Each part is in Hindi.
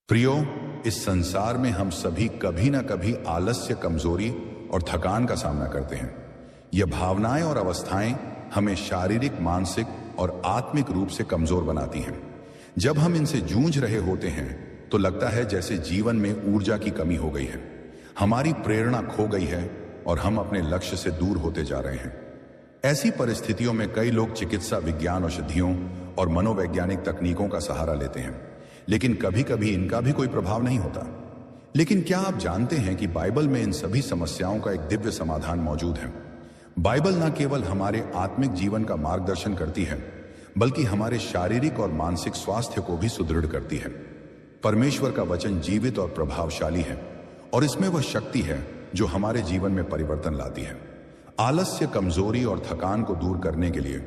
प्रियो, इस संसार में हम सभी कभी ना कभी आलस्य, कमजोरी और थकान का सामना करते हैं। यह भावनाएं और अवस्थाएं हमें शारीरिक, मानसिक और आत्मिक रूप से कमजोर बनाती हैं। जब हम इनसे जूझ रहे होते हैं तो लगता है जैसे जीवन में ऊर्जा की कमी हो गई है, हमारी प्रेरणा खो गई है और हम अपने लक्ष्य से दूर होते जा रहे हैं। ऐसी परिस्थितियों में कई लोग चिकित्सा, विज्ञान, औषधियों और मनोवैज्ञानिक तकनीकों का सहारा लेते हैं, लेकिन कभी कभी इनका भी कोई प्रभाव नहीं होता। लेकिन क्या आप जानते हैं कि बाइबल में इन सभी समस्याओं का एक दिव्य समाधान मौजूद है। बाइबल न केवल हमारे आत्मिक जीवन का मार्गदर्शन करती है, बल्कि हमारे शारीरिक और मानसिक स्वास्थ्य को भी सुदृढ़ करती है। परमेश्वर का वचन जीवित और प्रभावशाली है और इसमें वह शक्ति है जो हमारे जीवन में परिवर्तन लाती है। आलस्य, कमजोरी और थकान को दूर करने के लिए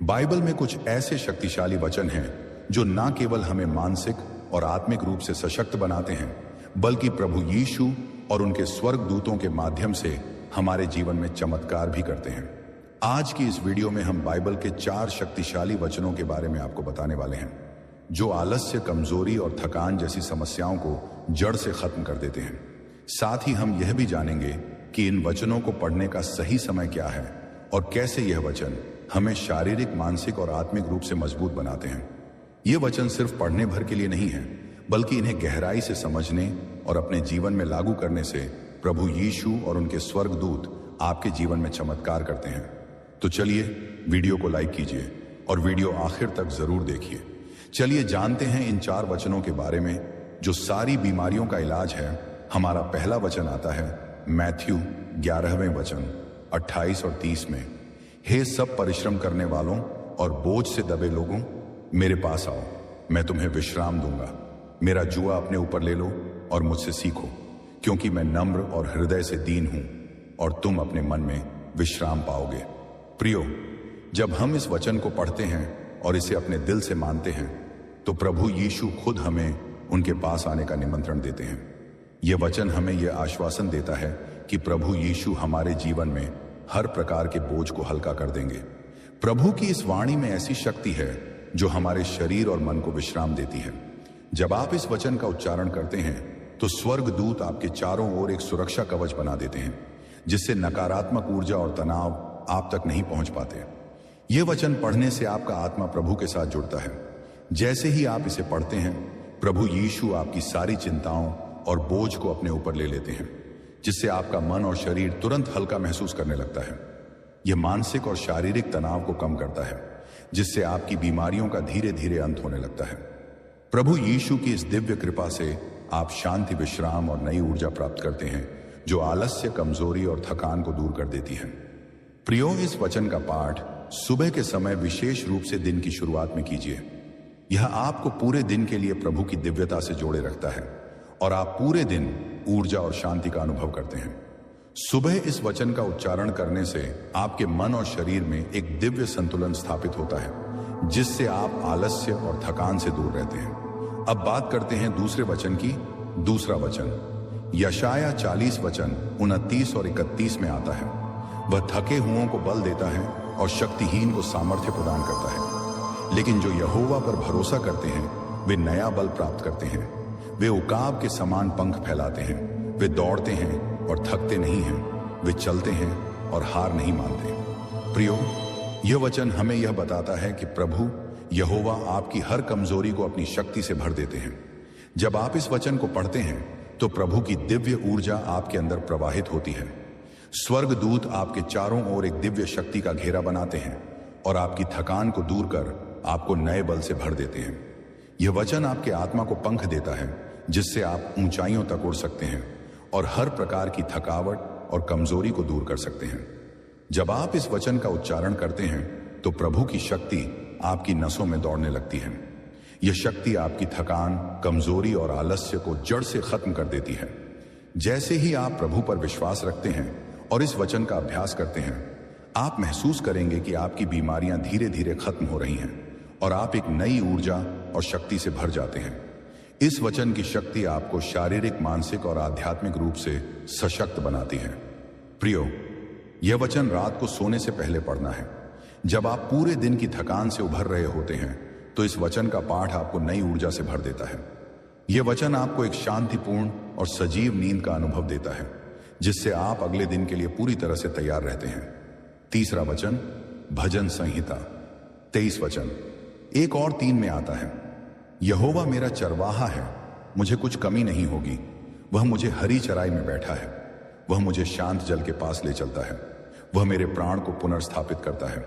बाइबल में कुछ ऐसे शक्तिशाली वचन हैं जो न केवल हमें मानसिक और आत्मिक रूप से सशक्त बनाते हैं, बल्कि प्रभु यीशु और उनके स्वर्गदूतों के माध्यम से हमारे जीवन में चमत्कार भी करते हैं। आज की इस वीडियो में हम बाइबल के 4 शक्तिशाली वचनों के बारे में आपको बताने वाले हैं, जो आलस्य, कमजोरी और थकान जैसी समस्याओं को जड़ से खत्म कर देते हैं। साथ ही हम यह भी जानेंगे कि इन वचनों को पढ़ने का सही समय क्या है और कैसे यह वचन हमें शारीरिक, मानसिक और आत्मिक रूप से मजबूत बनाते हैं। ये वचन सिर्फ पढ़ने भर के लिए नहीं है, बल्कि इन्हें गहराई से समझने और अपने जीवन में लागू करने से प्रभु यीशु और उनके स्वर्गदूत आपके जीवन में चमत्कार करते हैं। तो चलिए वीडियो को लाइक कीजिए और वीडियो आखिर तक जरूर देखिए। चलिए जानते हैं इन 4 वचनों के बारे में जो सारी बीमारियों का इलाज है। हमारा पहला वचन आता है मैथ्यू 11वें वचन 28 और 30 में। हे सब परिश्रम करने वालों और बोझ से दबे लोगों, मेरे पास आओ, मैं तुम्हें विश्राम दूंगा। मेरा जुआ अपने ऊपर ले लो और मुझसे सीखो, क्योंकि मैं नम्र और हृदय से दीन हूं और तुम अपने मन में विश्राम पाओगे। प्रियो, जब हम इस वचन को पढ़ते हैं और इसे अपने दिल से मानते हैं तो प्रभु यीशु खुद हमें उनके पास आने का निमंत्रण देते हैं। यह वचन हमें यह आश्वासन देता है कि प्रभु यीशु हमारे जीवन में हर प्रकार के बोझ को हल्का कर देंगे। प्रभु की इस वाणी में ऐसी शक्ति है जो हमारे शरीर और मन को विश्राम देती है। जब आप इस वचन का उच्चारण करते हैं तो स्वर्गदूत आपके चारों ओर एक सुरक्षा कवच बना देते हैं, जिससे नकारात्मक ऊर्जा और तनाव आप तक नहीं पहुंच पाते। यह वचन पढ़ने से आपका आत्मा प्रभु के साथ जुड़ता है। जैसे ही आप इसे पढ़ते हैं, प्रभु यीशु आपकी सारी चिंताओं और बोझ को अपने ऊपर ले लेते हैं, जिससे आपका मन और शरीर तुरंत हल्का महसूस करने लगता है। यह मानसिक और शारीरिक तनाव को कम करता है, जिससे आपकी बीमारियों का धीरे धीरे अंत होने लगता है। प्रभु यीशु की इस दिव्य कृपा से आप शांति, विश्राम और नई ऊर्जा प्राप्त करते हैं, जो आलस्य, कमजोरी और थकान को दूर कर देती है। प्रियो, इस वचन का पाठ सुबह के समय विशेष रूप से दिन की शुरुआत में कीजिए। यह आपको पूरे दिन के लिए प्रभु की दिव्यता से जोड़े रखता है और आप पूरे दिन ऊर्जा और शांति का अनुभव करते हैं। सुबह इस वचन का उच्चारण करने से आपके मन और शरीर में एक दिव्य संतुलन स्थापित होता है, जिससे आप आलस्य और थकान से दूर रहते हैं। अब बात करते हैं दूसरे वचन की। दूसरा वचन यशाया 40 वचन 29 और 31 में आता है। वह थके हुओं को बल देता है और शक्तिहीन को सामर्थ्य प्रदान करता है। लेकिन जो यहोवा पर भरोसा करते हैं वे नया बल प्राप्त करते हैं। वे उकाब के समान पंख फैलाते हैं। वे दौड़ते हैं और थकते नहीं हैं। वे चलते हैं और हार नहीं मानते। प्रियो, यह वचन हमें यह बताता है कि प्रभु यहोवा आपकी हर कमजोरी को अपनी शक्ति से भर देते हैं। जब आप इस वचन को पढ़ते हैं तो प्रभु की दिव्य ऊर्जा आपके अंदर प्रवाहित होती है। स्वर्गदूत आपके चारों ओर एक दिव्य शक्ति का घेरा बनाते हैं और आपकी थकान को दूर कर आपको नए बल से भर देते हैं। यह वचन आपके आत्मा को पंख देता है, जिससे आप ऊंचाइयों तक उड़ सकते हैं और हर प्रकार की थकावट और कमजोरी को दूर कर सकते हैं। जब आप इस वचन का उच्चारण करते हैं तो प्रभु की शक्ति आपकी नसों में दौड़ने लगती है। यह शक्ति आपकी थकान, कमजोरी और आलस्य को जड़ से खत्म कर देती है। जैसे ही आप प्रभु पर विश्वास रखते हैं और इस वचन का अभ्यास करते हैं, आप महसूस करेंगे कि आपकी बीमारियां धीरे धीरे खत्म हो रही हैं और आप एक नई ऊर्जा और शक्ति से भर जाते हैं। इस वचन की शक्ति आपको शारीरिक, मानसिक और आध्यात्मिक रूप से सशक्त बनाती है। प्रियो, यह वचन रात को सोने से पहले पढ़ना है। जब आप पूरे दिन की थकान से उभर रहे होते हैं तो इस वचन का पाठ आपको नई ऊर्जा से भर देता है। यह वचन आपको एक शांतिपूर्ण और सजीव नींद का अनुभव देता है, जिससे आप अगले दिन के लिए पूरी तरह से तैयार रहते हैं। तीसरा वचन भजन संहिता 23 वचन 1 और 3 में आता है, यहोवा मेरा चरवाहा है, मुझे कुछ कमी नहीं होगी। वह मुझे हरी चराई में बैठा है, वह मुझे शांत जल के पास ले चलता है, वह मेरे प्राण को पुनर्स्थापित करता है।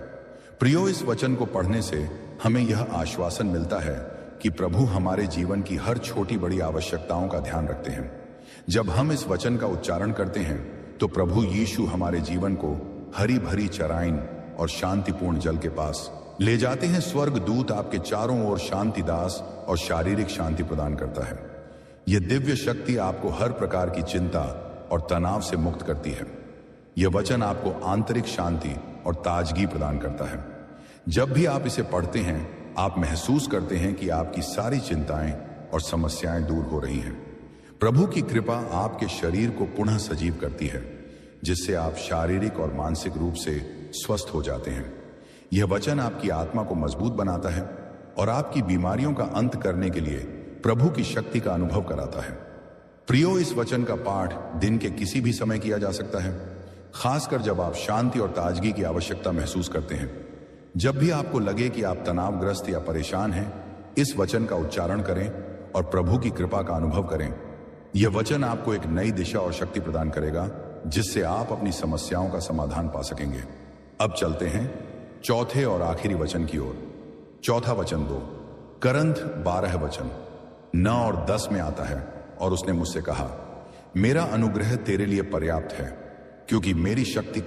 प्रियो, इस वचन को पढ़ने से हमें यह आश्वासन मिलता है कि प्रभु हमारे जीवन की हर छोटी बड़ी आवश्यकताओं का ध्यान रखते हैं। जब हम इस वचन का उच्चारण करते हैं तो प्रभु यीशु हमारे जीवन को हरी भरी चराइन और शांतिपूर्ण जल के पास ले जाते हैं। स्वर्ग दूत आपके चारों ओर शांति दास और शारीरिक शांति प्रदान करता है। यह दिव्य शक्ति आपको हर प्रकार की चिंता और तनाव से मुक्त करती है। यह वचन आपको आंतरिक शांति और ताजगी प्रदान करता है। जब भी आप इसे पढ़ते हैं, आप महसूस करते हैं कि आपकी सारी चिंताएं और समस्याएं दूर हो रही हैं। प्रभु की कृपा आपके शरीर को पुनः सजीव करती है, जिससे आप शारीरिक और मानसिक रूप से स्वस्थ हो जाते हैं। यह वचन आपकी आत्मा को मजबूत बनाता है और आपकी बीमारियों का अंत करने के लिए प्रभु की शक्ति का अनुभव कराता है। प्रियो, इस वचन का पाठ दिन के किसी भी समय किया जा सकता है, खासकर जब आप शांति और ताजगी की आवश्यकता महसूस करते हैं। जब भी आपको लगे कि आप तनावग्रस्त या परेशान हैं, इस वचन का उच्चारण करें और प्रभु की कृपा का अनुभव करें। यह वचन आपको एक नई दिशा और शक्ति प्रदान करेगा, जिससे आप अपनी समस्याओं का समाधान पा सकेंगे। अब चलते हैं चौथे और आखिरी वचन की ओर। चौथा वचन 2 करंथ 12 वचन 9 और 10 में आता है, और उसने मुझसे कहा, मेरा अनुग्रह तेरे लिए पर्याप्त है, क्योंकि मेरी शक्ति